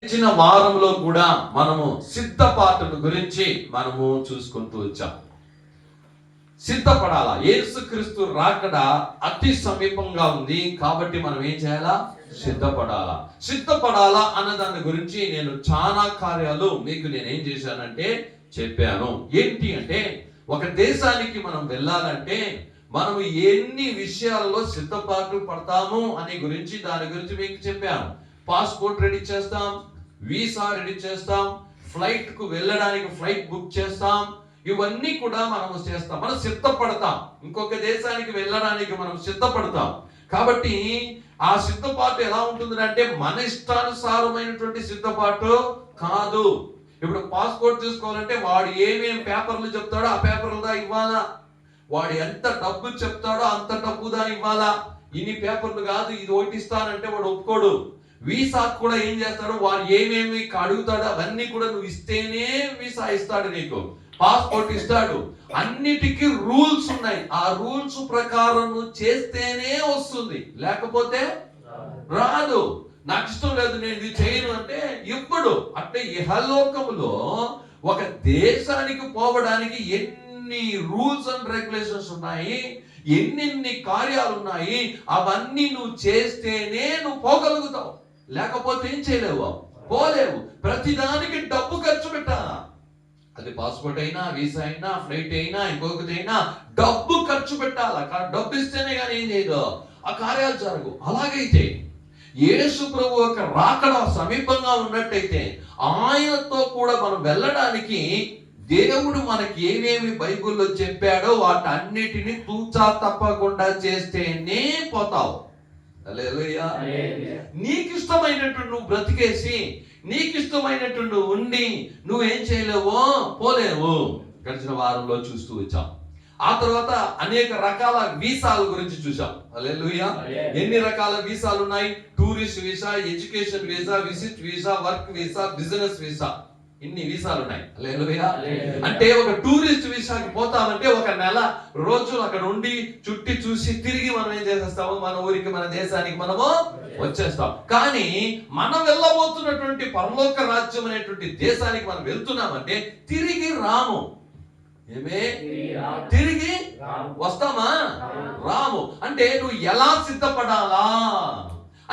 ఇచ్చిన వారంలో కూడా మనము సిద్ధపాటును గురించి మనము చూసుకుంటూ వచ్చాం. సిద్ధపడాలా, యేసుక్రీస్తు రాకడ అతి సమీపంగా ఉంది కాబట్టి మనం ఏం చేయాలా? సిద్ధపడాలా. సిద్ధపడాలా అన్న దాని గురించి నేను చాలా కార్యాలు మీకు నేనేం చేశానంటే చెప్పాను. ఏంటి అంటే, ఒక దేశానికి మనం వెళ్ళాలంటే మనం ఎన్ని విషయాల్లో సిద్ధపాటు పడతాము అనే గురించి దాని గురించి మీకు చెప్పాను. పాస్పోర్ట్ రెడీ చేస్తాం, వీసా రెడీ చేస్తాం, ఫ్లైట్ కు వెళ్ళడానికి ఫ్లైట్ బుక్ చేస్తాం, ఇవన్నీ కూడా మనం చేస్తాం. మనం సిద్ధపడతాం, ఇంకొక దేశానికి వెళ్ళడానికి మనం సిద్ధపడతాం. కాబట్టి ఆ సిద్ధపాటు ఎలా ఉంటుంది అంటే మన ఇష్టానుసారమైనటువంటి సిద్ధపాటు కాదు. ఇప్పుడు పాస్పోర్ట్ తీసుకోవాలంటే వాడు ఏమేం పేపర్లు చెప్తాడో ఆ పేపర్లుదా ఇవ్వాలా, వాడు ఎంత డబ్బు చెప్తాడో అంత డబ్బుదా ఇవ్వాలా. ఇన్ని పేపర్లు కాదు, ఇది ఒకటి ఇస్తానంటే వాడు ఒప్పుకోడు. వీసా కూడా ఏం చేస్తాడు, వాడు ఏమేమి అడుగుతాడో అవన్నీ కూడా నువ్వు ఇస్తేనే వీసా ఇస్తాడు, నీకు పాస్పోర్ట్ ఇస్తాడు. అన్నిటికీ రూల్స్ ఉన్నాయి, ఆ రూల్స్ ప్రకారం నువ్వు చేస్తేనే వస్తుంది, లేకపోతే రాదు. నాకు ఇష్టం లేదు, నేను ఇది చేయను అంటే ఇవ్వడు. అంటే ఇహలోకములో ఒక దేశానికి పోవడానికి ఎన్ని రూల్స్ అండ్ రెగ్యులేషన్స్ ఉన్నాయి, ఎన్నెన్ని కార్యాలు ఉన్నాయి, అవన్నీ నువ్వు చేస్తేనే నువ్వు పోగలుగుతావు, లేకపోతే ఏం చేయలేవు, పోలేవు. ప్రతిదానికి డబ్బు ఖర్చు పెట్టాలా, అది పాస్పోర్ట్ అయినా, వీసా అయినా, ఫ్లైట్ అయినా, ఇంకొకటి అయినా డబ్బు ఖర్చు పెట్టాలా. డబ్బు ఇస్తేనే కానీ ఏం చేయదు, ఆ కార్యాలు జరగు. అలాగైతే యేసు ప్రభు యొక్క రాకడ సమీపంగా ఉన్నట్టయితే ఆయనతో కూడా మనం వెళ్ళడానికి దేవుడు మనకి ఏమేమి బైబిల్లో చెప్పాడో వాటన్నిటిని తూచా తప్పకుండా చేస్తేనే పోతావు. హల్లెలూయా. నీకు ఇష్టమైనట్టు నువ్వు బ్రతికేసి, నీకు ఇష్టమైనట్టు నువ్వు ఉండి నువ్వేం చేయలేవు, పోలేవు. గడిచిన వారంలో చూస్తూ వచ్చాం. ఆ తర్వాత అనేక రకాల వీసాల గురించి చూసాం. హల్లెలూయా. ఎన్ని రకాల వీసాలు ఉన్నాయి? Tourist visa, education visa, visit visa, work visa, business visa, ఇన్ని వీసాలు ఉన్నాయి. హల్లెలూయా. అంటే ఒక టూరిస్ట్ వీసాకి పోతామంటే ఒక నెల రోజులు అక్కడ ఉండి చుట్టి చూసి తిరిగి మనం ఏం చేసేస్తాము, మన ఊరికి, మన దేశానికి మనము వచ్చేస్తాం. కానీ మనం వెళ్ళబోతున్నటువంటి పరలోక రాజ్యం అనేటువంటి దేశానికి మనం వెళ్తున్నామంటే తిరిగి రాము. ఏమే తిరిగి వస్తామా? రాము. అంటే నువ్వు ఎలా సిద్ధపడాలా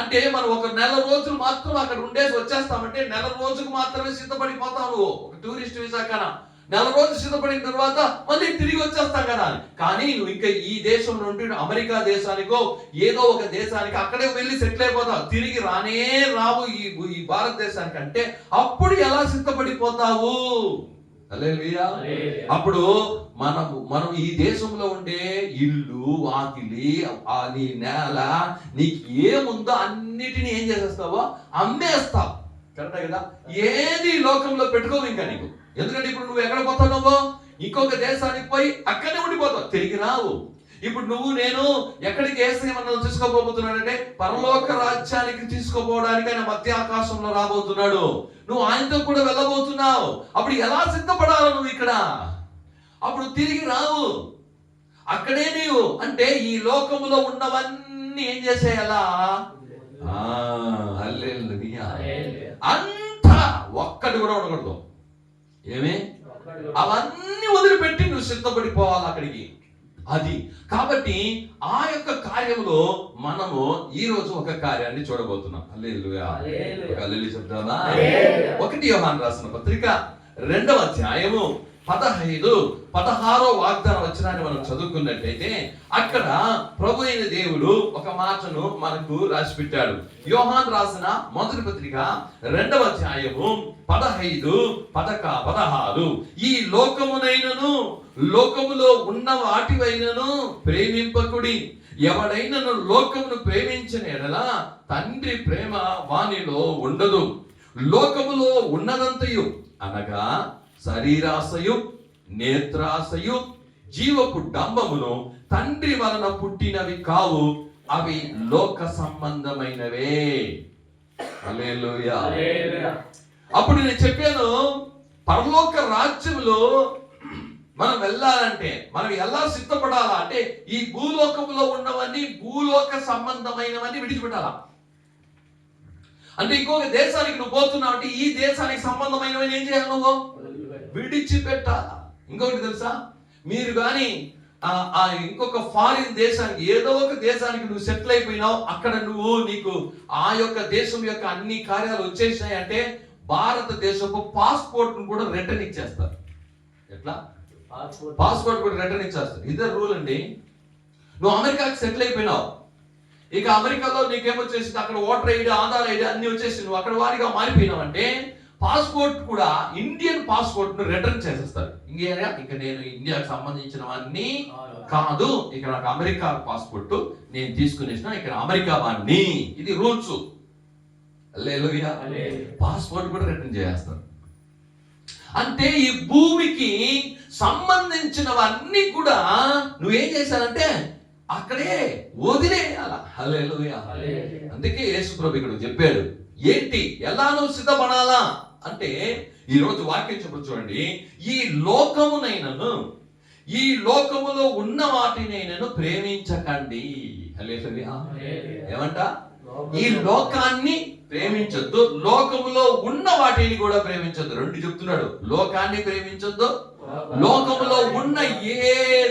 అంటే, మనం ఒక నెల రోజులు మాత్రం అక్కడ ఉండేసి వచ్చేస్తామంటే నెల రోజుకు మాత్రమే సిద్ధపడిపోతావు. ఒక టూరిస్ట్ వీసా కన్నా నెల రోజులు సిద్ధపడిన తర్వాత మళ్ళీ తిరిగి వచ్చేస్తాం కదా. కానీ నువ్వు ఇంకా ఈ దేశం నుండి అమెరికా దేశానికో ఏదో ఒక దేశానికి అక్కడే వెళ్ళి సెటిల్ అయిపోతావు, తిరిగి రానే రావు ఈ భారతదేశానికి. అంటే అప్పుడు ఎలా సిద్ధపడిపోతావు? హల్లెలూయా. అప్పుడు మనం ఈ దేశంలో ఉండే ఇల్లు, వాకిలి, నీ నేల, నీకు ఏముందో అన్నిటినీ ఏం చేసేస్తావో అమ్మేస్తావు. కరెక్టే కదా? ఏది లోకంలో పెట్టుకోవు ఇంకా నీకు. ఎందుకంటే ఇప్పుడు నువ్వు ఎక్కడ పోతున్నావో ఇంకొక దేశానికి పోయి అక్కడనే ఉండిపోతావు, తిరిగి రావు. ఇప్పుడు నువ్వు నేను ఎక్కడికి యేసయ్య మనల్ని తీసుకోబోతున్నాడంటే పరలోక రాజ్యానికి తీసుకోపోవడానికి ఆయన మధ్య ఆకాశంలో రాబోతున్నాడు. నువ్వు ఆయనతో కూడా వెళ్ళబోతున్నావు. అప్పుడు ఎలా సిద్ధపడాలి నువ్వు ఇక్కడ? అప్పుడు తిరిగి రావు, అక్కడే నీవు. అంటే ఈ లోకములో ఉన్నవన్నీ ఏం చేసేయాలా? హల్లెలూయా. అంతా ఒక్కటి కూడా ఉండకూడదు. ఏమే అవన్నీ వదిలిపెట్టి నువ్వు సిద్ధపడిపోవాలి అక్కడికి. అది కాబట్టి ఆ యొక్క కార్యంలో మనము ఈ రోజు ఒక కార్యాన్ని చూడబోతున్నాం. హల్లెలూయా. హల్లెలూయా చెప్తావా? 1 యోహాను రాసిన పత్రిక 2వ అధ్యాయము 15-16 వాగ్దాన వచనాన్ని మనం చదువుకున్నట్లయితే అక్కడ ప్రభు అయిన దేవుడు ఒక మాటను మనకు రాసి పెట్టాడు. యోహాను రాసిన మొదటి పత్రిక 2వ అధ్యాయము 15-16 ఈ లోకమునైనను లోకములో ఉన్న వాటివైనను ప్రేమింపకుడి. ఎవడైనను లోకమును ప్రేమించిన ఎడల తండ్రి ప్రేమ వానిలో ఉండదు. లోకములో ఉన్నదంతయు అనగా శరీరాశయు, నేత్రాశయు, జీవపు డంబమును తండ్రి వలన పుట్టినవి కావు, అవి లోక సంబంధమైనవే. హల్లెలూయా. అప్పుడు నేను చెప్పాను, పరలోక రాజ్యంలో మనం వెళ్ళాలంటే మనం ఎలా సిద్ధపడాలా అంటే ఈ భూలోకంలో ఉన్నవన్నీ భూలోక సంబంధమైనవన్నీ విడిచిపెట్టాలా. అంటే ఇంకొక దేశానికి నువ్వు పోతున్నావు అంటే ఈ దేశానికి సంబంధమైనవి ఏం చేయాలి? నువ్వు విడిచిపెట్టాలా. ఇంకొకటి తెలుసా, మీరు కానీ ఇంకొక ఫారిన్ దేశానికి, ఏదో ఒక దేశానికి నువ్వు సెటిల్ అయిపోయినావు, అక్కడ నీకు ఆ యొక్క దేశం యొక్క అన్ని కార్యాలు వచ్చేసినాయి అంటే భారతదేశపు పాస్పోర్ట్ కూడా రిటర్న్ ఇచ్చేస్తారు. ఎట్లా? పాస్పోర్ట్ కూడా రిటర్న్ ఇచ్చేస్తారు. ఇదే రూల్ అండి. నువ్వు అమెరికాకి సెటిల్ అయిపోయినావు, ఇక అమెరికాలో నీకేమొచ్చేసింది, అక్కడ ఓటర్ ఐడి, ఆధార్ ఐడి అన్ని వచ్చేసి నువ్వు అక్కడ వారిగా మారిపోయినావు అంటే పాస్పోర్ట్ కూడా, ఇండియన్ పాస్పోర్ట్ ను రిటర్న్ చేసేస్తారు. ఇక నేను ఇండియాకి సంబంధించినవన్నీ కాదు, ఇక నాకు అమెరికా పాస్పోర్ట్ నేను తీసుకునేసిన, ఇక్కడ అమెరికా వాడిని. ఇది రూల్స్. హల్లెలూయా. పాస్పోర్ట్ కూడా రిటర్న్ చేస్తారు. అంటే ఈ భూమికి సంబంధించినవన్నీ కూడా నువ్వేం చేశానంటే అక్కడే వదిలేయాల. హల్లెలూయా. అందుకే యేసు ప్రభు ఇక్కడ చెప్పాడు, ఏంటి ఎలా నువ్వు సిద్ధపడాలా అంటే, ఈ రోజు వాక్యం చెప్పు చూడండి, ఈ లోకమునైనను ఈ లోకములో ఉన్న వాటినైనను ప్రేమించకండి. హల్లెలూయా. ఏమంట? ఈ లోకాన్ని ప్రేమించొద్దు, లోకములో ఉన్న వాటిని కూడా ప్రేమించొద్దు. రెండు చెప్తున్నాడు, లోకాన్ని ప్రేమించొద్దు, లోకములో ఉన్న ఏ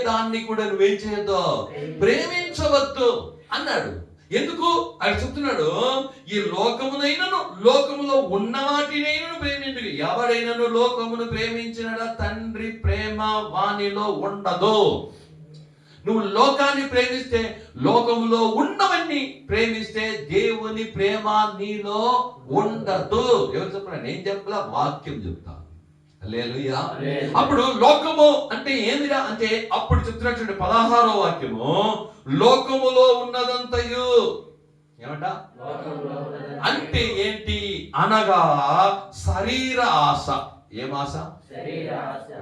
దాన్ని కూడా నువ్వేం చేయొద్దు, ప్రేమించవద్దు అన్నాడు. ఎందుకు ఆయన చెప్తున్నాడు, ఈ లోకమునైనను లోకములో ఉన్న వాటినైనను ప్రేమించు. ఎవడైనను లోకమును ప్రేమించినడా తండ్రి ప్రేమ వానిలో ఉండదు. నువ్వు లోకాన్ని ప్రేమిస్తే, లోకములో ఉన్నవన్నీ ప్రేమిస్తే దేవుని ప్రేమ నీలో ఉండదు. ఎవరు చెప్పరా? నేను చెప్పలా, వాక్యం చెప్తా. హల్లెలూయా. అప్పుడు లోకము అంటే ఏమిరా అంటే, అప్పుడు చెప్తున్నటువంటి 16వ వాక్యము, లోకములో ఉన్నదంతయు ఏమంట అంటే ఏంటి అనగా శరీర ఆశ. ఏం ఆశ?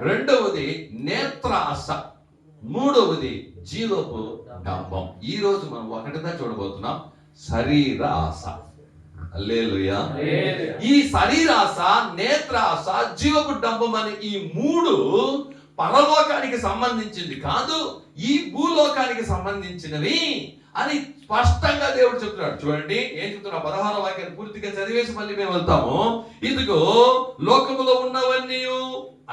రెండవది నేత్ర ఆశ, మూడవది జీవపు డంబం. ఈ రోజు మనం ఒకటిగా చూడబోతున్నాం, శరీర ఆశ. హల్లెలూయా. ఈ శరీరాశ, నేత్రాశ, జీవపు డంబం అనే ఈ మూడు పరలోకానికి సంబంధించింది కాదు, ఈ భూలోకానికి సంబంధించినవి అని స్పష్టంగా దేవుడు చెప్తున్నాడు. చూడండి ఏం చెప్తున్నా, 16వ వాక్యాన్ని పూర్తిగా చదివేసి మళ్ళీ మేము వెళ్తాము. ఇదిగో లోకములో ఉన్నవన్నీ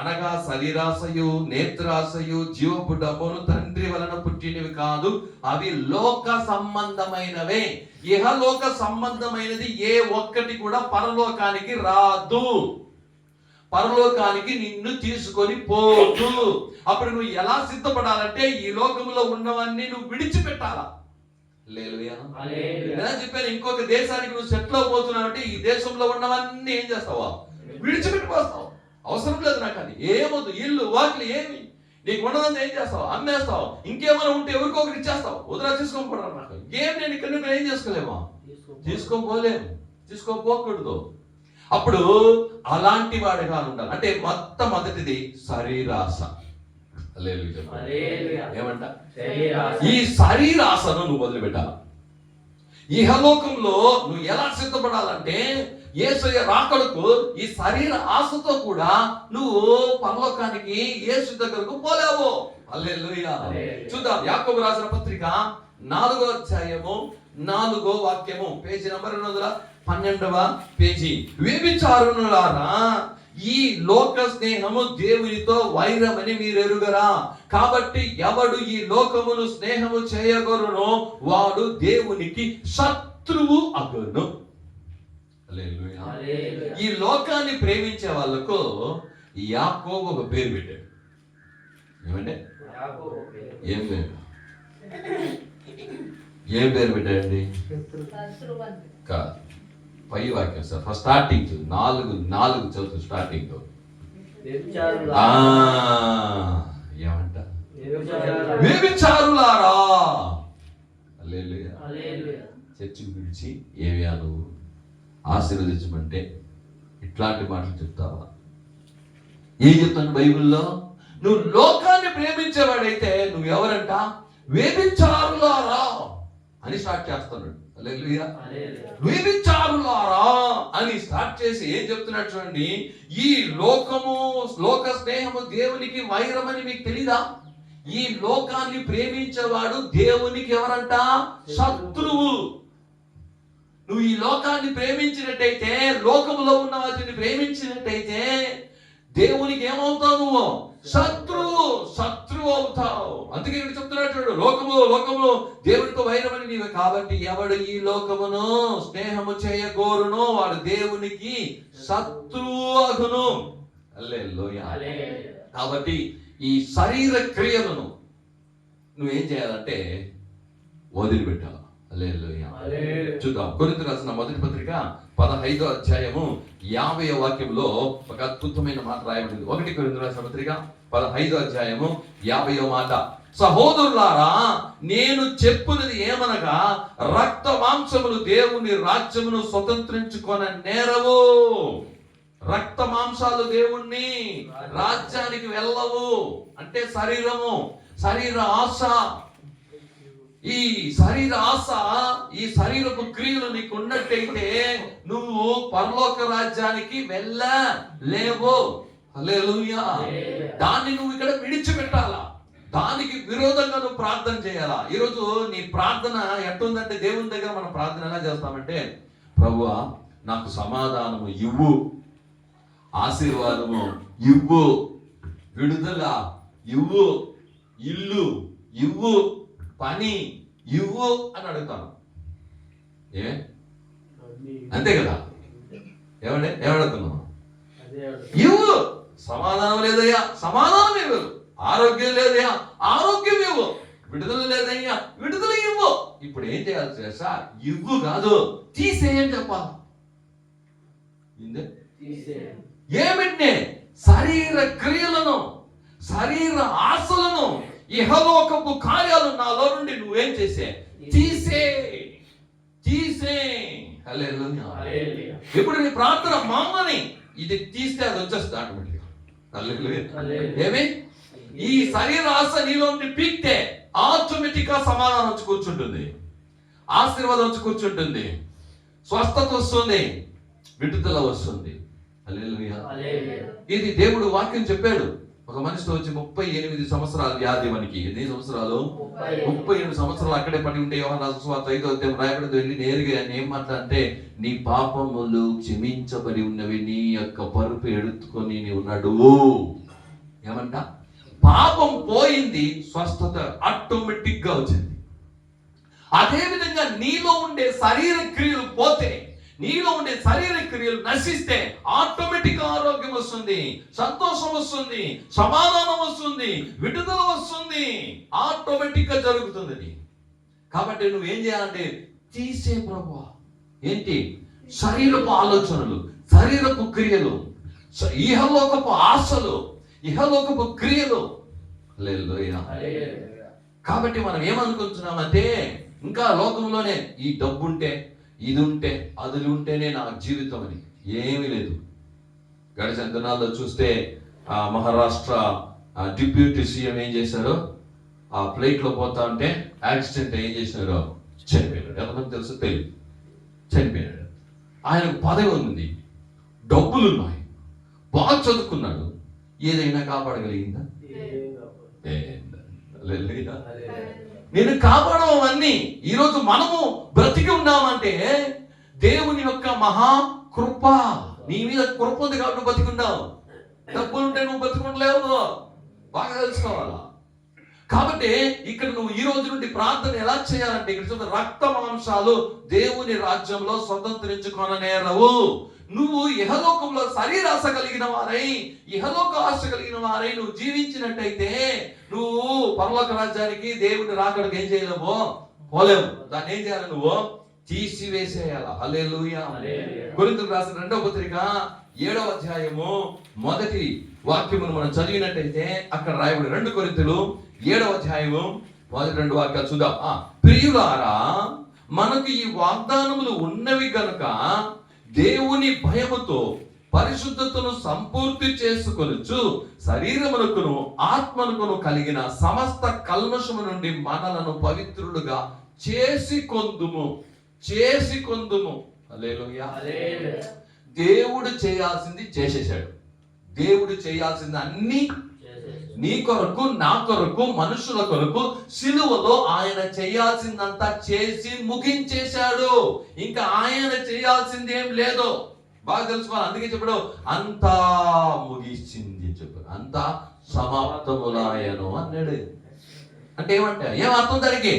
అనగా శరీరాశయు, నేత్రాశయు, జీవపు డంబమును తండ్రి వలన పుట్టినవి కాదు, అవి లోక సంబంధమైనవే. ఇహలోక సంబంధమైనది ఏ ఒక్కటి కూడా పరలోకానికి రాదు, పరలోకానికి నిన్ను తీసుకొని పోదు. అప్పుడు నువ్వు ఎలా సిద్ధపడాలంటే, ఈ లోకంలో ఉన్నవన్నీ నువ్వు విడిచిపెట్టాలా. ఎలా చెప్పాను, ఇంకొక దేశానికి నువ్వు సెటిల్ అవబోతున్నావు అంటే ఈ దేశంలో ఉన్నవన్నీ ఏం చేస్తావా, విడిచిపెట్టిపోస్తావు. అవసరం లేదు నాకు, అది ఏమొద్దు, ఇల్లు వాకిలు ఏమి నీకు ఉండదంతా ఏం చేస్తావు, అమ్మేస్తావు. ఇంకేమైనా ఉంటే ఎవరికో ఒకటి ఇచ్చేస్తావు, వదిలా తీసుకోకూడదు. నాకు ఏం నేను ఇక్కడ ఏం చేసుకోలేమా, తీసుకోపోలేము, తీసుకోపోకూడదు. అప్పుడు అలాంటి వాడిగా ఉండాలి. అంటే మొట్టమొదటిది శరీరాశ. ఏమంట? ఈ శరీరాశను నువ్వు వదిలిపెట్టాలి. ఇహలోకంలో నువ్వు ఎలా సిద్ధపడాలంటే, యేసయ్య రాకడకు ఈ శరీర ఆశతో కూడా నువ్వు పరలోకానికి యేసు దగ్గరకు పోలేవు. హల్లెలూయా. చూద్దాం యాకోబు రాసిన పత్రిక 4వ అధ్యాయము 4వ వాక్యము, పేజీ నంబర్ 212వ పేజీ. వ్యభిచారులారా, ఈ లోక స్నేహము దేవునితో వైరమని మీరు ఎరుగరా? కాబట్టి ఎవడు ఈ లోకమును స్నేహము చేయగొరునో వాడు దేవునికి శత్రువు అగును. ఈ లోకాన్ని ప్రేమించే వాళ్ళకు యాకోబు ఒక పేరు పెట్టాడు. ఏమంటే ఏం పేరు? ఏం పేరు పెట్టాడండి? కాదు, పై వాక్యం సార్, ఫస్ట్ స్టార్టింగ్ 4 చదువు. స్టార్టింగ్ ఏమంట? వ్యభిచారులారా. చర్చికి పిలిచి ఏమియా నువ్వు ఆశీర్వదించమంటే ఇట్లాంటి మాటలు చెప్తావా? ఏం చెప్తాను బైబిల్లో? నువ్వు లోకాన్ని ప్రేమించేవాడైతే నువ్వు ఎవరంట? వ్యభిచారులారా అని స్టార్ట్ చేస్తున్నాడు. వ్యభిచారులారా అని స్టార్ట్ చేసి ఏం చెప్తున్నాడు చూడండి, ఈ లోక స్నేహము దేవునికి వైరమని మీకు తెలీదా? ఈ లోకాన్ని ప్రేమించేవాడు దేవునికి ఎవరంట? శత్రువు. నువ్వు ఈ లోకాన్ని ప్రేమించినట్టయితే, లోకములో ఉన్న వాటిని ప్రేమించినట్టయితే దేవునికి ఏమవుతావు? నువ్వు శత్రువు అవుతావు. అందుకే ఇక్కడ చెప్తున్నాడు చూడు, లోకములో దేవునితో వైరమని నీవే. కాబట్టి ఎవడు ఈ లోకమును స్నేహము చేయగోరునో వాడు దేవునికి శత్రువు అగును. హల్లెలూయా. కాబట్టి ఈ శరీర క్రియలను నువ్వేం చేయాలంటే వదిలిపెట్టాలి. హల్లెలూయా. చూద్దాం, కొరింథీయులకు రాసిన మొదటి పత్రిక 15వ అధ్యాయము 50వ వాక్యంలో ఒక అద్భుతమైన మాట రాయబడింది. 1 కొరింథీయులకు రాసిన పత్రిక 15వ అధ్యాయము 50వ మాట, సహోదరులారా నేను చెప్పున్నది ఏమనగా, రక్త మాంసములు దేవుని రాజ్యమును స్వతంత్రించుకొన నేరవు. రక్త మాంసాలు దేవుణ్ణి రాజ్యానికి వెళ్ళవు. అంటే శరీరము, శరీర ఆశ, ఈ శరీర ఆశ, ఈ శరీరపు క్రియలు నీకు ఉన్నట్టయితే నువ్వు పరలోక రాజ్యానికి వెళ్ళలేవు. హల్లెలూయా. దాన్ని నువ్వు ఇక్కడ విడిచిపెట్టాలా, దానికి విరోధంగా నువ్వు ప్రార్థన చేయాలా. ఈరోజు నీ ప్రార్థన ఎట్టుందంటే, దేవుని దగ్గర మనం ప్రార్థన ఎలా చేస్తామంటే, ప్రభువా నాకు సమాధానము ఇవ్వు, ఆశీర్వాదము ఇవ్వు, విడుదల ఇవ్వు, ఇల్లు ఇవ్వు, పని ఇవ్వు అని అడుగుతాను. అంతే కదా? ఏమడుగుతున్నావు? ఇవ్వు. సమాధానం లేదయ్యా, సమాధానం ఇవ్వు. ఆరోగ్యం లేదయ్యా, ఆరోగ్యం ఇవ్వు. విడుదల లేదయ్యా, విడుదల ఇవ్వు. ఇప్పుడు ఏం చేయాలి తెలుసా? ఇవ్వు కాదు, తీసేయని చెప్పాలి. ఏమిటి? శరీర క్రియలను, శరీర ఆశలను, ఇహలోకపు కార్యాలు నాలో నుండి నువ్వేం చేసే? తీసే. హల్లెలూయా. ఇప్పుడు నీ ప్రార్థన మామని ఇది తీస్తే అది వచ్చేస్తుంది ఆటోమేటిక్గా. హల్లెలూయా. ఏమి? ఈ శరీర ఆశ నీలో నుండి పీక్తే ఆటోమేటిక్ గా సమాధానం వచ్చి కూర్చుంటుంది, ఆశీర్వాదం వచ్చి కూర్చుంటుంది, స్వస్థత వస్తుంది, విడుదల వస్తుంది. హల్లెలూయా. ఇది దేవుడు వాక్యం చెప్పాడు. ఒక మనిషితో వచ్చి 38 సంవత్సరాలు వ్యాధి. మనకి ఎన్ని సంవత్సరాలు? 38 సంవత్సరాలు అక్కడే పడి ఉంటే యోహాను సువార్త 5వ అధ్యాయం రాయబడింది. వెళ్ళి నేరుగా ఏం మాట్లాడంటే, నీ పాపములు క్షమించబడి ఉన్నవి, నీ యొక్క పరుపు ఎడుతుకొని నీవు నడువు. ఏమంట? పాపం పోయింది, స్వస్థత ఆటోమేటిక్ గా వచ్చింది. అదే విధంగా నీలో ఉండే శరీర క్రియలు పోతే, నీలో ఉండే శరీర క్రియలు నశిస్తే ఆటోమేటిక్ ఆరోగ్యం వస్తుంది, సంతోషం వస్తుంది, సమాధానం వస్తుంది, విడుదల వస్తుంది. ఆటోమేటిక్ గా జరుగుతుంది. కాబట్టి నువ్వేం చేయాలంటే తీసే ప్రభువా. ఏంటి? శరీరపు ఆలోచనలు, శరీరపు క్రియలు, ఇహలోకపు ఆశలు, ఇహలోకపు క్రియలు. హల్లెలూయా. కాబట్టి మనం ఏమనుకుంటున్నామంటే, ఇంకా లోకంలోనే ఈ డబ్బు ఉంటే, ఇది ఉంటే, అది ఉంటేనే నా జీవితం అని. ఏమీ లేదు. గడిచిన దినాల్లో చూస్తే మహారాష్ట్ర డిప్యూటీ సీఎం ఏం చేశారు? ఆ ఫ్లైట్ లో పోతా ఉంటే యాక్సిడెంట్ ఏం చేసినారో చనిపోయాడు. ఎంతమంది తెలుసు? తెలియదు. చనిపోయాడు. ఆయనకు పదవి ఉంది, డబ్బులు ఉన్నాయి, బాగా చదువుకున్నాడు. ఏదైనా కాపాడగలిగిందా? నేను కాపాడడం అన్ని. ఈరోజు మనము బ్రతికి ఉన్నామంటే దేవుని యొక్క మహా కృప. నీ మీద కృప ఉంది కాబట్టి నువ్వు బతికున్నావు. డబ్బులుంటే నువ్వు బతికుండలేవు, బాగా తెలుసుకోవాలా. కాబట్టి ఇక్కడ నువ్వు ఈ రోజు నుండి ప్రార్థన ఎలా చేయాలంటే, ఇక్కడ చూద్దాం, రక్త మాంసాలు దేవుని రాజ్యంలో స్వతంత్రించుకొననేరవు. నువ్వు ఇహలోకంలో శరీరాశ కలిగిన వారై, ఇహలోక ఆశ కలిగిన వారై నువ్వు జీవించినట్టయితే నువ్వు పరలోక రాజ్యానికి, దేవుని రాకడకు ఏం చేయలేవు, పోలేవు. దాన్ని ఏం చేయాలి? నువ్వు తీసివేసేయాల. హల్లెలూయా. కొరింథీయులకు రాసిన 2వ పత్రిక 7వ అధ్యాయము 1వ వాక్యమును మనం చదివినట్టయితే అక్కడ రాయబడి 2 కొరింథీయులు 7వ అధ్యాయము 1-2 వాక్యాలు చూద్దాం. ప్రియులారా, మనకు ఈ వాగ్దానములు ఉన్నవి గనుక దేవుని భయముతో పరిశుద్ధతను సంపూర్తి చేసుకొనుచు శరీరమునకును ఆత్మనుకును కలిగిన సమస్త కల్మషము నుండి మనలను పవిత్రులుగా చేసుకొందుము. హల్లెలూయా. దేవుడు చేయాల్సింది చేసేసాడు. దేవుడు చేయాల్సింది అన్ని నీ కొరకు, నా కొరకు, మనుషుల కొరకు సిలువలో ఆయన చేయాల్సిందంతా చేసి ముగించేశాడు. ఇంకా ఆయన చేయాల్సింది ఏం లేదు. బాగా తెలుసుకోవాలి. అందుకే చెప్పాడు అంతా ముగిసింది చెప్పాడు, అంతా సమాప్తములాయను అన్నాడు. అంటే ఏం అర్థం దానికి?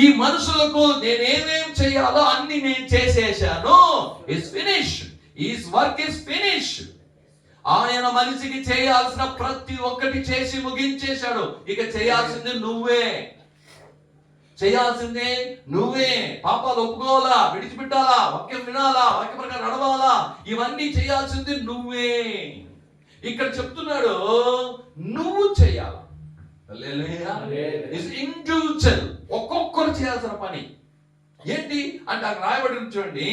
ఈ మనుషులకు నేనేమేం చేయాలో అన్ని నేను చేసేసాను. It's finish, his work is finish. ఆయన మనిషికి చేయాల్సిన ప్రతి ఒక్కటి చేసి ముగించేశాడు. ఇక చేయాల్సింది నువ్వే, చేయాల్సిందే నువ్వే. పాపాలు ఒప్పుకోవాలా, విడిచిపెట్టాలా, వాక్యం వినాలా, వాక్య ప్రకారం నడవాలా, ఇవన్నీ చేయాల్సింది నువ్వే. ఇక్కడ చెప్తున్నాడు నువ్వు చేయాలి. ఇండివిజువల్, ఒక్కొక్కరు చేయాల్సిన పని ఏంటి అంటే అక్కడ రాయబడి చూడండి,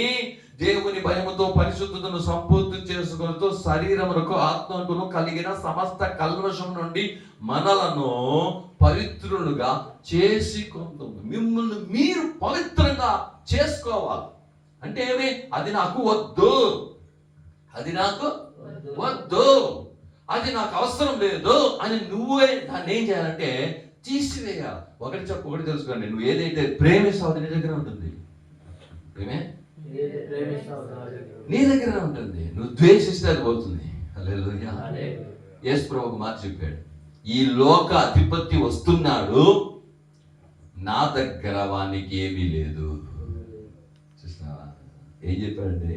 దేవుని భయముతో పరిశుద్ధతను సంపూర్తి చేసుకున్నతో శరీరమునకు ఆత్మకును కలిగిన సమస్త కల్మషం నుండి మనలను పవిత్రులుగా చేసుకుందాం. మిమ్మల్ని మీరు పవిత్రంగా చేసుకోవాలి. అంటే ఏమి? అది నాకు వద్దు, అది నాకు వద్దు, అది నాకు అవసరం లేదు అని నువ్వే దాన్ని ఏం చేయాలంటే తీసివేయాలి. ఒకటి తెలుసుకోండి, నువ్వు ఏదైతే ప్రేమిస్తావో నీ దగ్గర ఉంటుంది. ఏమే? నీ దగ్గర ఉంటుంది. నువ్వు ద్వేషిస్తే అది పోతుంది. హల్లెలూయా. యేసు ప్రభువు ఒక మాట చెప్పాడు, ఈ లోక అధిపతి వస్తున్నాడు, నా దగ్గర వానికి ఏమీ లేదు. చూసినావా ఏం చెప్పాడంటే?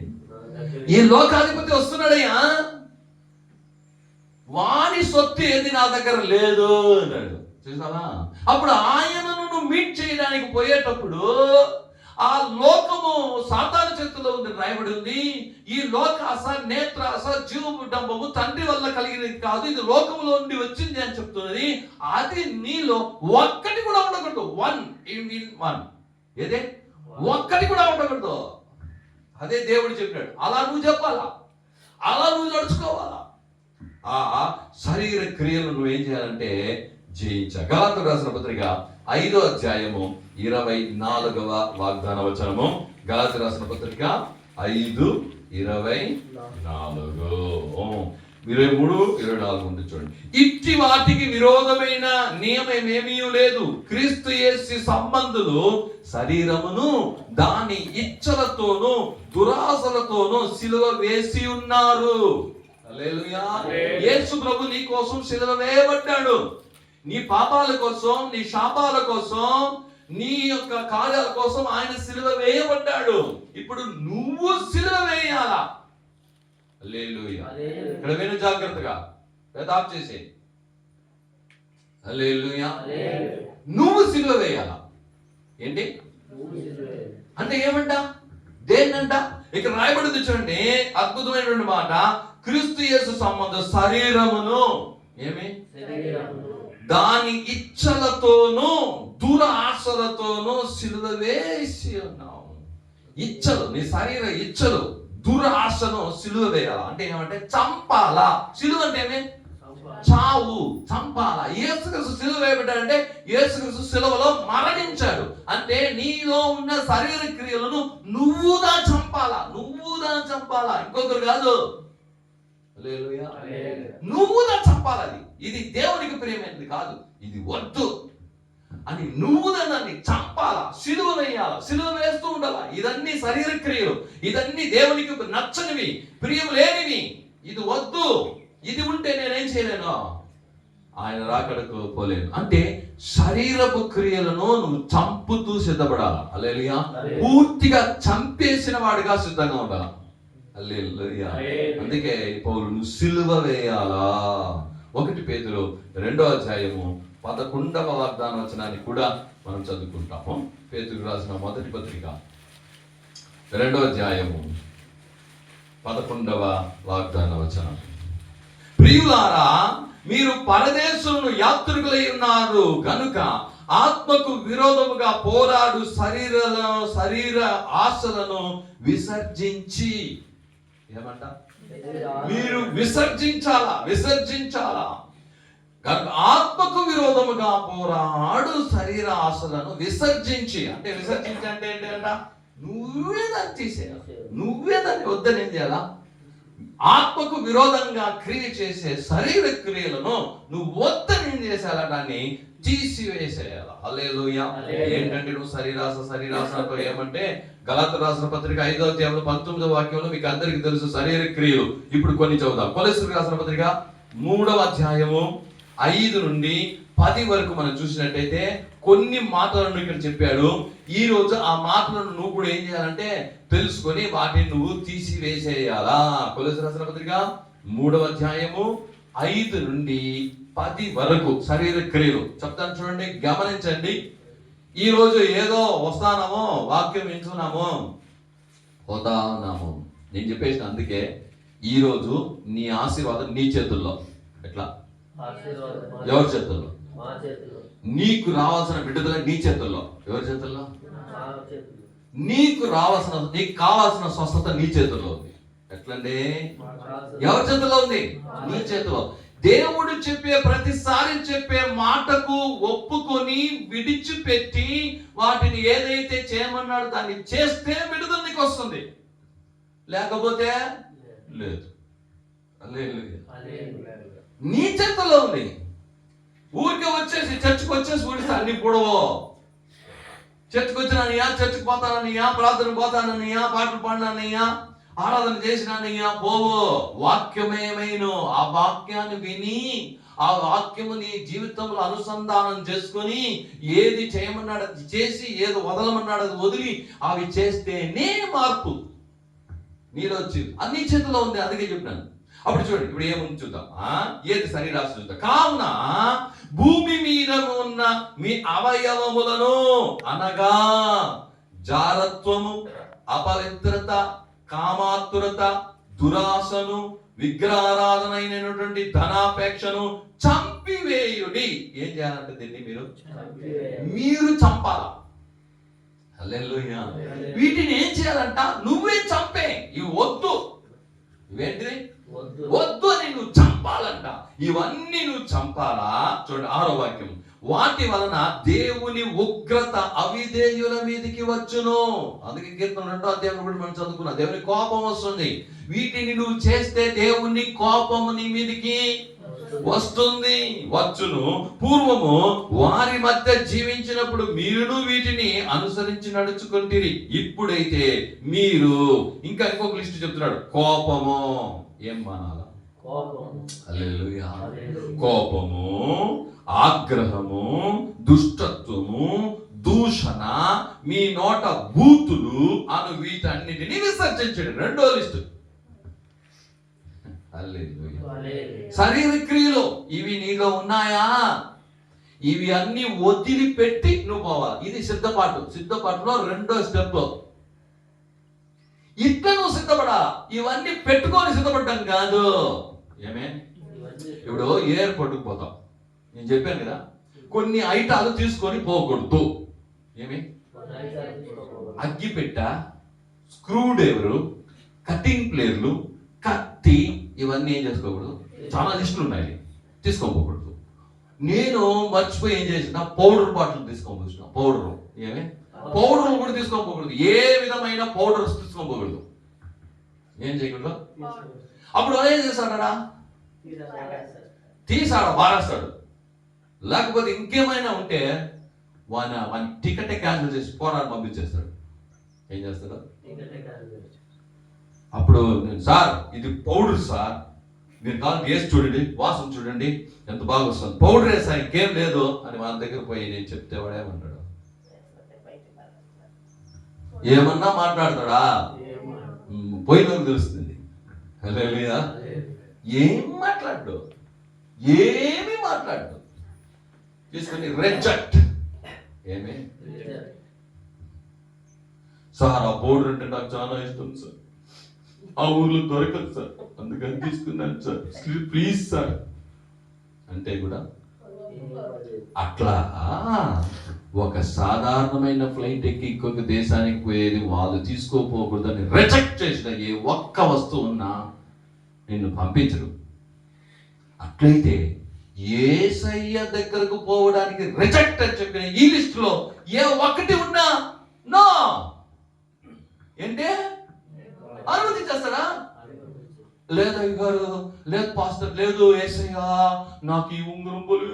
ఈ లోకాధిపతి వస్తున్నాడయ్యా, వాని సొత్తు ఏది నా దగ్గర లేదు అన్నాడు. చూసావా? అప్పుడు ఆయనను నువ్వు మీట్ చేయడానికి పోయేటప్పుడు ఆ లోకము సాతాను చేతిలో ఉంది రాయబడి ఉంది. ఈ లోకాస, నేత్రాస, జీవడంబము తండ్రి వల్ల కలిగినది కాదు, ఇది లోకములో నుండి వచ్చింది అని చెప్తున్నది. అది నీలో ఒక్కటి కూడా ఉండకూడదు. వన్. ఏదే? ఒక్కటి కూడా ఉండకూడదు. అదే దేవుడు చెప్పాడు. అలా నువ్వు చెప్పాలా, అలా నువ్వు నడుచుకోవాలా. ఆ శరీర క్రియలను నువ్వు ఏం చేయాలంటే జయించాలి. గలాతీయులకు రాసిన పత్రిక 5వ అధ్యాయము 24వ వాగ్దాన వచనము. గలాతీయులకు రాసిన పత్రిక 5:24, 23-24 ఉంది చూడండి. ఇట్టి వాటికి విరోధమైన నియమమేమీ లేదు. క్రీస్తు యేసు సంబంధులు శరీరమును దాని ఇచ్చలతోనూ దురాశలతోనూ సిలువ వేసి ఉన్నారు. హల్లెలూయా. యేసు ప్రభు నీ కోసం సిలువ వేయబడ్డాడు. నీ పాపాల కోసం, నీ శాపాల కోసం, నీ యొక్క కార్యాల కోసం ఆయన సిలువ వేయబడ్డాడు. ఇప్పుడు నువ్వు సిలువ వేయాలా. హల్లెలూయా. ఇక్కడ విను జాగ్రత్తగా, పెదాప్ చేసే. హల్లెలూయా. నువ్వు సిలువ వేయాలా. ఏంటి అంటే ఏమంట? దేన్నంట? ఇక్కడ రాయబడింది చూడండి, అద్భుతమైనటువంటి మాట. క్రీస్తు యేసు సంబంధ శరీరమును ఏమి దాని ఇచ్చలతోనూ దురాశలతోనూ సిలువ వేసి ఉన్నావు. ఇచ్చలు, నీ శరీర ఇచ్చలు, దురాశను సిలువ వేయాలా. అంటే ఏమంటే చంపాలా. సిలువ అంటే ఏమి? చావు, చంపాలా. యేసుక్రీస్తు సిలువ వేయబడ్డాడంటే యేసుక్రీస్తు సిలువలో మరణించాడు. అంటే నీలో ఉన్న శరీర క్రియలను నువ్వుగా చంపాలా, నువ్వుగా చంపాలా, ఇంకొకరు కాదు. నువ్వుగా చంపాలి. ఇది దేవునికి ప్రియమైనది కాదు, ఇది వద్దు అని నువ్వు దాన్ని చంపాలా, సిలువ వేయాలా, సిలువ వేస్తూ ఉండాలా. ఇదన్నీ శరీర క్రియలు, ఇదన్నీ దేవునికి నచ్చనివి, ప్రియం లేనివి. ఇది వద్దు, ఇది ఉంటే నేనేం చేయలేను, ఆయన రాకడకు పోలేను. అంటే శరీరపు క్రియలను నువ్వు చంపుతూ సిద్ధపడాలా. హల్లెలూయా. పూర్తిగా చంపేసిన వాడిగా సిద్ధంగా ఉండాలా. హల్లెలూయా. అందుకే పౌలు నువ్వు సిలువ వేయాలా. 1 పేతురు 2వ అధ్యాయము 11వ వాగ్దాన వచనాన్ని కూడా మనం చదువుకుంటాము. పేతురు రాసిన మొదటి పత్రిక 2వ అధ్యాయము 11వ వాగ్దాన వచనం. ప్రియులారా, మీరు పరదేశులను యాత్రికులై ఉన్నారు గనుక ఆత్మకు విరోధముగా పోరాడు శరీర ఆశలను విసర్జించి, ఏమంట? మీరు విసర్జించాలా. ఆత్మకు విరోధముగా పోరాడు శరీర ఆశలను విసర్జించి. అంటే విసర్జించి అంటే ఏంటంట? నువ్వే దాన్ని తీసేయాలి, నువ్వే దాన్ని వద్దని ఏం చేయాలా? ఆత్మకు విరోధంగా క్రియ చేసే శరీర క్రియలను నువ్వు వద్దని ఏం చేసేయాల, దాన్ని తీసివేసేయాల. హల్లెలూయా. ఏంటంటే నువ్వు శరీరాసతో ఏమంటే గలాతీయులకు రాసిన పత్రిక 5వ అధ్యాయంలో 19వ వాక్యంలో మీకు అందరికీ తెలుసు శరీర క్రియలు. ఇప్పుడు కొన్ని చదువుదాం. కొలస్సీలకు రాసిన పత్రిక 3వ అధ్యాయము 5 నుండి 10 వరకు మనం చూసినట్టయితే కొన్ని మాటలను ఇక్కడ చెప్పాడు. ఈ రోజు ఆ మాటలను నువ్వు కూడా ఏం చేయాలంటే తెలుసుకొని వాటిని నువ్వు తీసివేసేయాలా. కొలస్సీలకు రాసిన పత్రిక 3వ అధ్యాయము 5 నుండి 10 వరకు శరీర క్రియలు చెప్తాను, చూడండి, గమనించండి. ఈ రోజు ఏదో వస్తానామో వాక్యం వింటున్నామో పోతా ఉన్నాము. నేను చెప్పేసిన అందుకే ఈ రోజు నీ ఆశీర్వాదం నీ చేతుల్లో. ఎట్లా? ఎవరి చేతుల్లో? నీకు రావాల్సిన విడుదల నీ చేతుల్లో. ఎవరి చేతుల్లో? నీకు కావాల్సిన స్వస్థత నీ చేతుల్లో ఉంది. ఎట్లండి? ఎవరి చేతుల్లో ఉంది? నీ చేతిలో. దేవుడు చెప్పే ప్రతిసారి చెప్పే మాటకు ఒప్పుకొని విడిచిపెట్టి వాటిని ఏదైతే చేయమన్నాడు దాన్ని చేస్తే విడుదల నీకు వస్తుంది, లేకపోతే లేదు. నీ చేతుల్లో ఉంది. ఊరికే వచ్చేసి చర్చకు వచ్చేసి ఊడిస్తే అన్ని పొడవు. చర్చకు వచ్చినానయ్యా, చర్చకు పోతానయ్యా, ప్రార్థన పోతానయ్యా, పాటలు పాడినానయ్యా, ఆరాధన చేసినానయ్యా, పోవు. వాక్యమేమైనా ఆ వాక్యాన్ని విని ఆ వాక్యము నీ జీవితంలో అనుసంధానం చేసుకొని ఏది చేయమన్నాడు అది చేసి, ఏది వదలమన్నాడు అది వదిలి అవి చేస్తేనే మార్పు నీలో వచ్చింది. అన్ని చేతిలో ఉంది. అందుకే చెప్పినాను. అప్పుడు చూడండి, ఇప్పుడు ఏముంది చూద్దాం. ఏది శరీరాశ చూద్దాం. కావున భూమి మీద ఉన్న మీ అవయవములను అనగా జారత్వము, అపవిత్రత, కామాతురత, దురాశను, విగ్రహారాధన అయినటువంటి ధనాపేక్షను చంపివేయుడి. ఏం చేయాలంటే దీన్ని మీరు చంపాల. హల్లెలూయా. వీటిని ఏం చేయాలంట? నువ్వే చంపే. ఇవి వద్దు. ఇవేంటిది? వద్దు అని నువ్వు చంపాలంట. ఇవన్నీ నువ్వు చంపాలా. చూడండి 6వ వాక్యం. వాటి వలన దేవుని ఉగ్రత అవిధేయుల మీదకి వచ్చును. అందుకే కీర్తన 2వ అధ్యాయం కూడా మనం చదువుకున్నాం. దేవుని కోపం వస్తుంది. వీటిని నువ్వు చేస్తే దేవుని కోపం నీ మీదకి వస్తుంది, వచ్చును. పూర్వము వారి మధ్య జీవించినప్పుడు మీరును వీటిని అనుసరించి నడుచుకుంటురి. ఇప్పుడైతే మీరు ఇంకా ఇంకొక లిస్ట్ చెప్తున్నాడు. కోపము. ఏం మానాలా? హల్లెలూయా. కోపము, ఆగ్రహము, దుష్టత్వము, దూషణ, మీ నోట బూతులు అను వీటన్నిటిని విసర్జించండి. 2వ లిస్టు. శరీర క్రియలు ఇవి నీలో ఉన్నాయా? ఇవి అన్ని వదిలిపెట్టి నువ్వు పోవాలి. ఇది సిద్ధపాటులో 2వ స్టెప్. ఇట్లా నువ్వు సిద్ధపడాలా. ఇవన్నీ పెట్టుకొని సిద్ధపడ్డం కాదు. ఏమే? ఇప్పుడు ఎయిర్పోర్ట్కి పోతాం. నేను చెప్పాను కదా, కొన్ని ఐటాలు తీసుకొని పోకూడదు. ఏమి? అగ్గిపెట్ట, స్క్రూ డ్రైవరు, కటింగ్ ప్లేర్లు, కత్తి, ఇవన్నీ ఏం చేసుకోకూడదు. చాలా లిస్టులు ఉన్నాయి, తీసుకోపోకూడదు. నేను మర్చిపోయి ఏం చేసిన, పౌడర్ బాటిల్ తీసుకోపోతున్నా. పౌడర్ ఏమి? పౌడర్లు కూడా తీసుకోపోకూడదు. ఏ విధమైన పౌడర్స్ తీసుకోపోకూడదు. ఏం చేయకూడదు. అప్పుడు ఏం చేస్తాడా? తీసాడు, బారేస్తాడు. లేకపోతే ఇంకేమైనా ఉంటే వాని టికెట్ క్యాన్సిల్ చేసి పోరాడు పంపించేస్తాడు. ఏం చేస్తాడు? అప్పుడు సార్ ఇది పౌడర్ సార్, మీరు కాదు వేసి చూడండి, వాసన చూడండి ఎంత బాగా వస్తుంది, పౌడర్ వేసా ఇంకేం లేదు అని వాళ్ళ దగ్గర పోయి నేను చెప్తే వాడు ఏమంటాడు? ఏమన్నా మాట్లాడతాడా? పోయిన తెలుస్తుంది. హల్లెలూయా. ఏం మాట్లాడు, ఏమి మాట్లాడు. తీసుకొని రిజెక్ట్. ఏమి సార్ ఆ పౌడర్ అంటే నాకు చాలా ఇష్టం సార్, ఆ ఊర్లో దొరకదు సార్, అందుకని తీసుకున్నాను సార్, ప్లీజ్ సార్ అంటే కూడా అట్లా. ఒక సాధారణమైన ఫ్లైట్ ఎక్కి ఇంకొక దేశానికి పోయేది వాళ్ళు తీసుకోపోకూడదని రిజెక్ట్ చేసిన ఏ ఒక్క వస్తువు ఉన్నా నిన్ను పంపించరు. అట్లయితే యేసయ్య దగ్గరకు పోవడానికి రిజెక్ట్ అని చెప్పిన ఈ లిస్ట్ లో ఏ ఒక్కటి ఉన్నా నో ఏంటే అనుమతి చేస్తారా? లేదు అయ్యగారు, లేదు పాస్టర్, లేదు యేసయ్యా, నాకు ఈ ఉంగరం బలే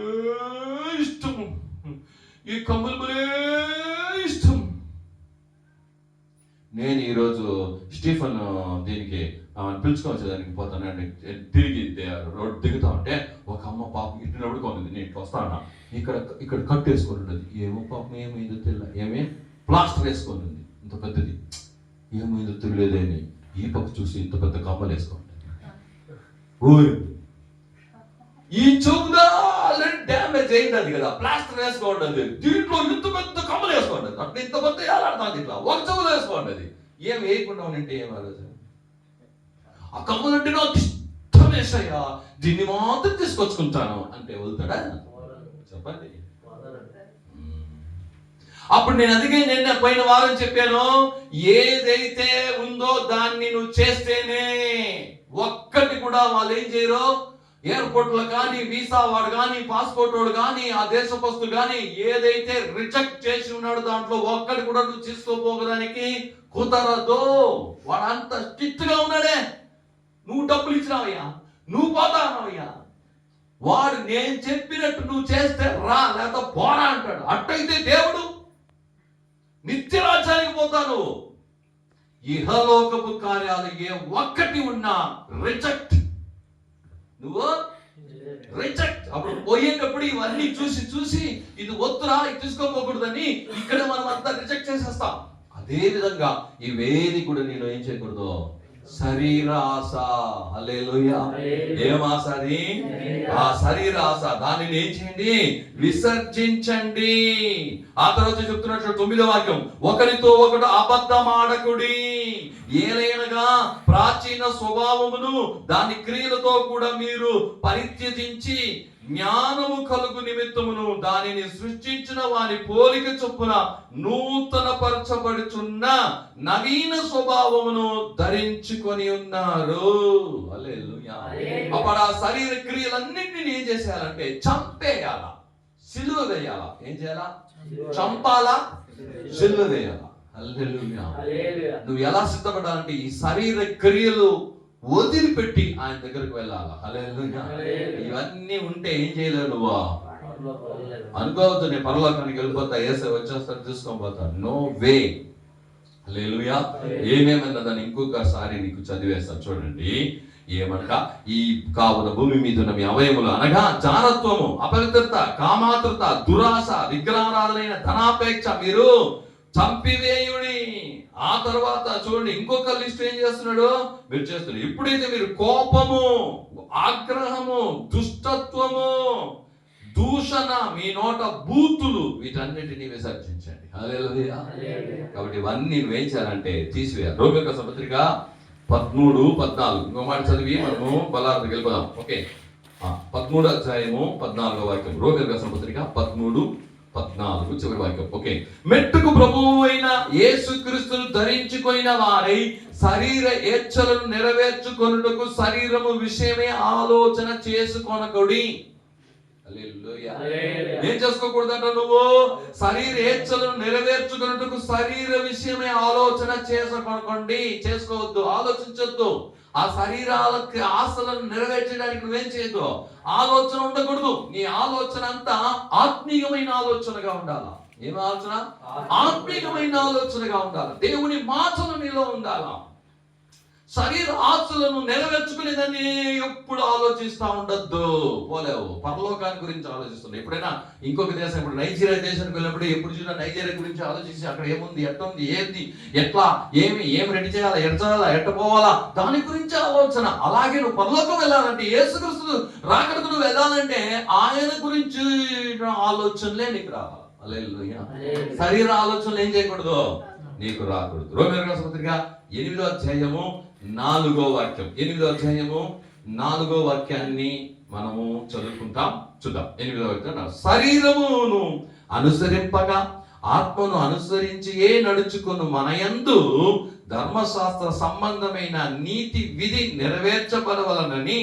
ఇష్టము, ఈ కమ్ములు బలే ఇష్టం. నేను ఈరోజు స్టీఫన్ దీనికి పిలుచుకోవచ్చేదానికి పోతానండి, తిరిగి రోడ్డు దిగుతా ఉంటే ఒక అమ్మ పాపం ఇట్టినప్పుడు కొన్నది, నేను ఇట్లా వస్తాను, ఇక్కడ కట్టు వేసుకొని ఉండదు. ఏమో పాపం ఏమైందో తెలియదు, ఏమే ప్లాస్టర్ వేసుకొని ఉంది ఇంత పెద్దది, ఏమైందో తెలియలేదని ఈ పక్క చూసి ఇంత పెద్ద కమ్మలు వేసుకోండి. ఈ చెవుదా డ్యామేజ్ అయింది కదా, ప్లాస్టర్ వేసుకోండి, దీంట్లో ఇంత పెద్ద కమ్మలు వేసుకోండి, అట్లా ఇంత పెద్ద ఏలాడుతుంది, ఇట్లా ఒక చెవులో వేసుకోండి. ఏం వేయకుండా ఉంటే ఏం ఆలోచన, ఆ కమ్మలంటే నాకు ఇష్టమేసయ్యా, దీన్ని మాత్రం తీసుకొచ్చుకుంటాను అంటే వెళ్తాడా చెప్పండి. అప్పుడు నేను అందుకే నిన్న పోయిన వారం చెప్పాను, ఏదైతే ఉందో దాన్ని నువ్వు చేస్తేనే. ఒక్కటి కూడా వాళ్ళు ఏం చేయరు, ఎయిర్పోర్ట్లో కానీ, వీసా వాడు కానీ, పాస్పోర్ట్ వాడు కానీ, ఆ దేశపస్తులు కానీ ఏదైతే రిజెక్ట్ చేసి ఉన్నాడో దాంట్లో ఒక్కటి కూడా నువ్వు తీసుకోపోవడానికి కుదరదు. వాడు అంత స్ట్రిక్ట్ గా ఉన్నాడే, నువ్వు డబ్బులు ఇచ్చినావయ్యా, నువ్వు పోతావయ్యా, వాడు నేను చెప్పినట్టు నువ్వు చేస్తే రా, లేకపోతే పోరా అంటాడు. అట్టయితే దేవుడు నిత్య రాజ్యానికి పోతాను. ఇహలోకపు కార్యాలు ఏ ఒక్కటి ఉన్నా రిజెక్ట్, నువ్వు రిజెక్ట్. అప్పుడు పోయేటప్పుడు ఇవన్నీ చూసి ఇది వద్దురా, ఇది తీసుకోకూడదని ఇక్కడ మనం అంతా రిజెక్ట్ చేసేస్తాం. అదే విధంగా ఇవేది కూడా నేను ఏం చేయకూడదు, శరీర ఆశ. హల్లెలూయా. ఏం ఆశ అది? ఆ శరీర ఆశ. దానిని ఏం చేయండి, విసర్జించండి. ఆ తర్వాత చెప్తున్నట్లు 9వ వాక్యం, ఒకరితో ఒకడు అబద్ధమాడకుడి, ఏలైనగా ప్రాచీన స్వభావమును దాని క్రియలతో కూడా మీరు పరిత్యజించి జ్ఞానము కలుగు నిమిత్తమును దానిని సృష్టించిన వారి పోలిక చొప్పున నూతన పరచబడుచున్న నవీన స్వభావమును ధరించుకొని ఉన్నారు. హల్లెలూయా. అప్పుడు ఆ శరీర క్రియలన్నింటినీ ఏం చేసేయాలంటే చంపేయాలా, సిలువ వేయాలా. ఏం చేయాలా? చంపాలా, సిలువ వేయాలా. హల్లెలూయా. నువ్వు ఎలా సిద్ధపడాలంటే ఈ శరీర క్రియలు వదిలిపెట్టి ఆయన దగ్గరకు వెళ్ళాలి. హల్లెలూయా. ఇవన్నీ ఉంటే ఏం చేయలేవు నువ్వు. అనుకోవద్దు నేను పరలోకానికి వెళ్ళిపోతా, యేసయ్య వచ్చేస్తాను తీసుకొని పోతా. No way. హల్లెలూయా. ఏమేమన్నా దాన్ని ఇంకొకసారి నీకు చదివేస్తాను చూడండి. ఏమనగా, ఈ కావున భూమి మీద ఉన్న మీ అవయములు అనగా జారత్వము, అపవిత్రత, కామాతృత, దురాశ, విగ్రహారాధనైన ధనాపేక్ష మీరు చంపివేయుడి. ఆ తర్వాత చూడండి ఇంకొక లిస్ట్ ఏం చేస్తున్నాడు, మీరు చేస్తున్నారు. ఎప్పుడైతే మీరు కోపము, ఆగ్రహము, దుష్టత్వము, దూషణ, మీ నోట బూతులు, వీటన్నిటిని విసర్జించండి. హల్లెలూయా. కాబట్టి ఇవన్నీ నువ్వేం చేయాలంటే తీసివేయాలి. రోమియోల పత్రిక 13:14 ఇంకో మాట చదివి మనము బలార్థకి వెళ్ళిపోదాం. ఓకే, 13వ అధ్యాయము 14వ వాక్యం. రోమియోల పత్రిక 13:14 చివరి వాక్యం. ఓకే, మెట్టుకు ప్రభువు అయిన యేసుక్రీస్తును ధరించుకొనిన వారై శరీర ఏచ్ఛలను నెరవేర్చుకొనుటకు శరీరము విషయమే ఆలోచన చేసుకొనకుడి. హల్లెలూయా. ఏం చేసుకోకూడదంట నువ్వు, శరీర ఏచ్ఛలను నెరవేర్చుకున్నట్టుకు శరీర విషయమే ఆలోచన చేసుకోవద్దు, ఆలోచించొద్దు. ఆ శరీరాలకి ఆశలను నెరవేర్చడానికి నువ్వేం చేయొద్దు, ఆలోచన ఉండకూడదు. నీ ఆలోచన అంతా ఆత్మీయమైన ఆలోచనగా ఉండాలా. ఏం ఆలోచన? ఆత్మీయమైన ఆలోచనగా ఉండాలి. దేవుని మాటలు నీలో ఉండాలా. శరీర ఆశలను నెరవేర్చుకునేదాన్ని ఎప్పుడు ఆలోచిస్తూ ఉండద్దు. పోలేవు, పరలోకాన్ని గురించి ఆలోచిస్తున్నావు. ఎప్పుడైనా ఇంకొక దేశం, ఇప్పుడు నైజీరియా దేశానికి వెళ్ళినప్పుడు ఎప్పుడు చూసినా నైజీరియా గురించి ఆలోచించి అక్కడ ఏముంది, ఎట్టుంది, ఏంది, ఎట్లా, ఏమి రెడీ చేయాలా, ఎట్ట పోవాలా, దాని గురించి ఆలోచన. అలాగే నువ్వు పరలోకం వెళ్ళాలంటే, యేసుక్రీస్తు రాకడకు నువ్వు వెళ్ళాలంటే ఆయన గురించి ఆలోచనలే నీకు రావాలి. హల్లెలూయా. శరీర ఆలోచనలు ఏం చేయకూడదు, నీకు రాకూడదు. రోమీయులకు రాసిన పత్రిక 8వ అధ్యాయము 4వ వాక్యం. 8వ అధ్యాయము 4వ వాక్యాన్ని మనము చదువుకుంటాం, చూద్దాం. 8వ వాక్యం, శరీరమును అనుసరింపగా ఆత్మను అనుసరించి నడుచుకుని మన యందు ధర్మశాస్త్ర సంబంధమైన నీతి విధి నెరవేర్చబడవలనని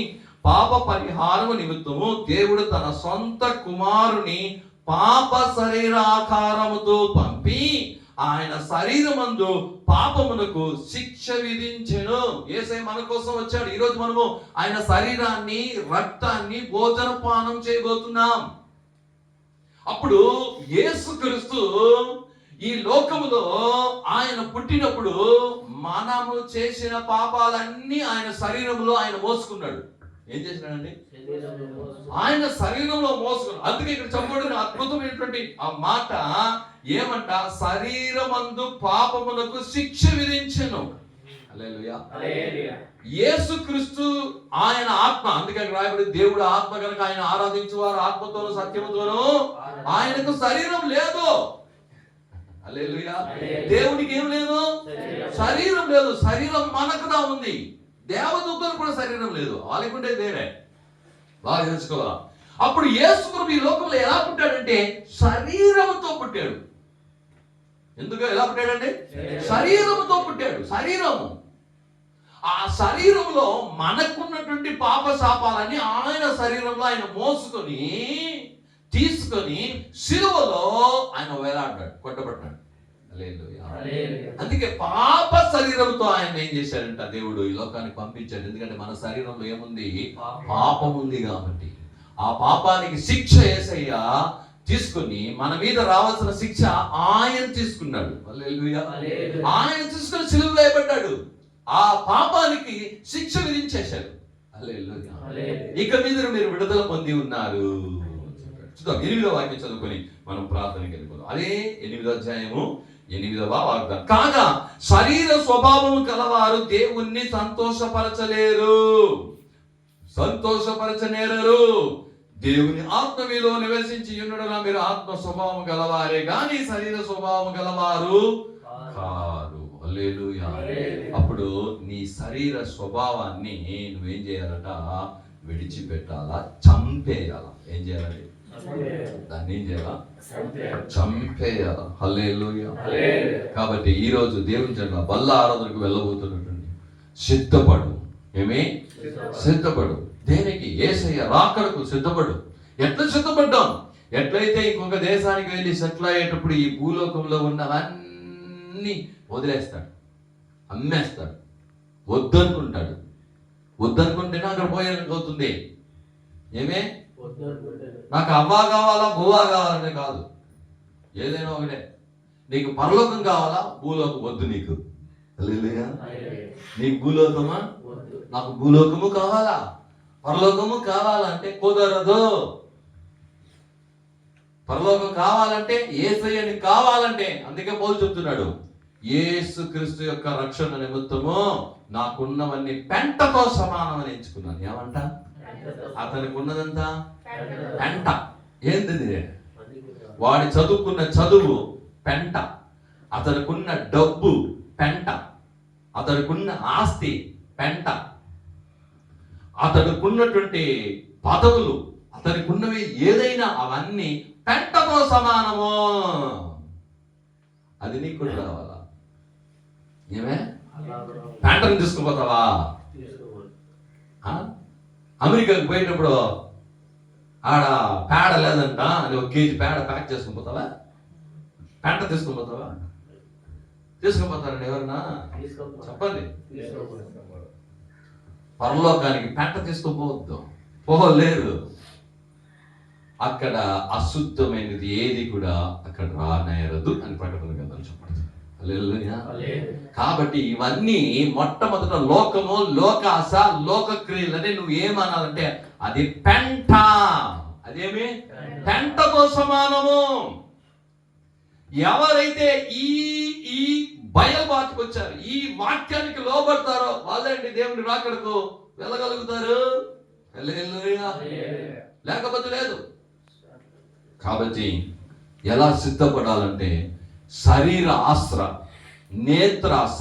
పాప పరిహారము నిమిత్తము దేవుడు తన సొంత కుమారుని పాప శరీర ఆకారముతో పంపి ఆయన శరీరమందు పాపమునకు శిక్ష విధించెను. యేసయ్య మన కోసం వచ్చాడు. ఈరోజు మనము ఆయన శరీరాన్ని, రక్తాన్ని భోజనపానం చేయబోతున్నాం. అప్పుడు యేసుక్రీస్తు ఈ లోకములో ఆయన పుట్టినప్పుడు మనము చేసిన పాపాలన్నీ ఆయన శరీరంలో ఆయన మోసుకున్నాడు. ఏం చేసినాడండి? ఆయన శరీరంలో మోసుకున్నాడు. అందుకే ఇక్కడ చెప్పబడిన అద్భుతమైనటువంటి ఆ మాట ఏమంట? శరీరమందు పాపమునకు శిక్ష విధించెను. హల్లెలూయా. యేసుక్రీస్తు ఆయన ఆత్మ. అందుకే రాయబడి దేవుడు ఆత్మ కనుక ఆయన ఆరాధించువారు ఆత్మతోనూ సత్యముతోనూ. ఆయనకు శరీరం లేదు. హల్లెలూయా. దేవునికి ఏం లేదు? శరీరం లేదు. శరీరం మనకుదా ఉంది. దేవదూతలకు కూడా శరీరం లేదు. వాళ్ళకుంటే వేరే. బాగా తెలుసుకోవాలా. అప్పుడు యేసు ప్రభు ఈ లోకంలో ఎలా పుట్టాడంటే శరీరంతో పుట్టాడు. ఎందుకు ఎలా పుట్టాడంటే శరీరంతో పుట్టాడు. శరీరము, ఆ శరీరంలో మనకున్నటువంటి పాప శాపాలన్నీ ఆయన శరీరంలో ఆయన మోసుకొని తీసుకొని సిలువలో ఆయన వేలాడ్డాడు, కొట్టబడ్డాడు. అందుకే పాప శరీరంతో ఆయన ఏం చేశాడంట? దేవుడు ఈ లోకానికి పంపించాడు. ఎందుకంటే మన శరీరంలో ఏముంది? పాపం ఉంది కాబట్టి ఆ పాపానికి శిక్ష యేసయ్య తీసుకుని మన మీద రావాల్సిన శిక్ష ఆయన తీసుకున్నాడు. ఆయన తీసుకుని సిలువ వేయబడ్డాడు. ఆ పాపానికి శిక్ష విధించేశాడు. ఇక మీద మీరు విడుదల పొంది ఉన్నారు. చూద్దాం 8వ వాక్యం చదువుకొని మనం ప్రార్థనకి వెళ్ళిపోదాం. అదే 8వ అధ్యాయము 8వ వాగ్దానం. కాగా శరీర స్వభావం కలవారు దేవుణ్ణి సంతోషపరచలేరు, సంతోషపరచనేరరు. దేవుని ఆత్మ మీలో నివసించి ఉన్నడుగా మీరు ఆత్మ స్వభావం గలవారే గాని శరీర స్వభావం గలవారు కాదు. హల్లెలూయా. అప్పుడు నీ శరీర స్వభావాన్ని నువ్వేం చేయాలట? విడిచిపెట్టాలా, చంపేయాలా. ఏం చేయాలి? దాన్ని ఏం చేయాలా? చంపేయాలా. హల్లెలూయా. కాబట్టి ఈ రోజు దేవుని జన బల్ల ఆరాధనకు వెళ్ళబోతున్నటువంటి సిద్ధపడు. ఏమి? సిద్ధపడు. దేనికి? యేసయ్య రాకడకు సిద్ధపడు. ఎట్లా సిద్ధపడ్డాం? ఎట్లయితే ఇంకొక దేశానికి వెళ్ళి సెటిల్ అయ్యేటప్పుడు ఈ భూలోకంలో ఉన్నవన్నీ వదిలేస్తాడు, అమ్మేస్తాడు, వద్దనుకుంటాడు. వద్దనుకుంటేనే అక్కడ పోయేందుకు అవుతుంది. ఏమే? నాకు అవ్వా కావాలా, బువ్వా కావాలంటే కాదు. ఏదైనా ఒకటే. నీకు పరలోకం కావాలా, భూలోకం వద్దు. నీకు నీకు భూలోకమా? నాకు భూలోకము కావాలా, పరలోకము కావాలంటే కుదరదు. పరలోకం కావాలంటే యేసయ్యని కావాలంటే. అందుకే పౌలు చెప్తున్నాడు, యేసుక్రీస్తు యొక్క రక్షణ నిమిత్తము నాకున్నవన్నీ పెంటతో సమానమని ఎంచుకున్నాను. ఏమంట? అతనికి ఉన్నదంతా పెంట. ఏంటిది? వాడి చదువుకున్న చదువు పెంట, అతనికున్న డబ్బు పెంట, అతనికున్న ఆస్తి పెంట, అతనికున్నటువంటి పదవులు, అతనికున్నవి ఏదైనా అవన్నీ పెంటతో సమానము. అది నీకు కూడా రావాలా? ఏమే? పెంటను తీసుకుపోతావా? అమెరికాకి పోయేటప్పుడు ఆడ పేడ లేదంట అని 1 కేజీ పేడ ప్యాక్ చేసుకుని పోతావా? పెంట తీసుకుని పోతావా? తీసుకుపోతారండి ఎవరన్నా? చెప్పండి. పరలోకానికి పెంట తీసుకుపోవద్దు, పోలేదు. అక్కడ అశుద్ధమైనది ఏది కూడా అక్కడ రానేరదు అని ప్రకటన గ్రంథం చెప్పండి. కాబట్టి ఇవన్నీ మొట్టమొదట లోకము, లోకాశ, లోక క్రియలని నువ్వు ఏమనాలంటే అది పెంట. అదేమి? పెంటతో సమానము. ఎవరైతే ఈ ఈ బయలుబాటుకు వచ్చారు, ఈ వాక్యానికి లోబడతారో వాళ్ళండి దేవుని రాకడకు వెళ్ళగలుగుతారు. లేకపోతే లేదు. కాబట్టి ఎలా సిద్ధపడాలంటే శరీర ఆశ, నేత్రాశ,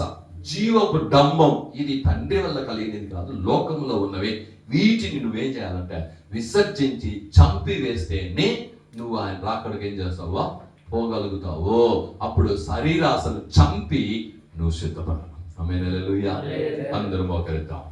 జీవపు డంబం ఇది తండ్రి వల్ల కలిగినది కాదు, లోకంలో ఉన్నవి. వీటిని నువ్వేం చేయాలంటే విసర్జించి చంపి వేస్తేనే నువ్వు ఆయన రాకడకు ఏం చేస్తావో పోగలుగుతావు. అప్పుడు శరీరాశను చంపి నువ్వు సిద్ధపడాలి. ఆమేన్. హల్లెలూయా. అందరూ మోకరిద్దాం.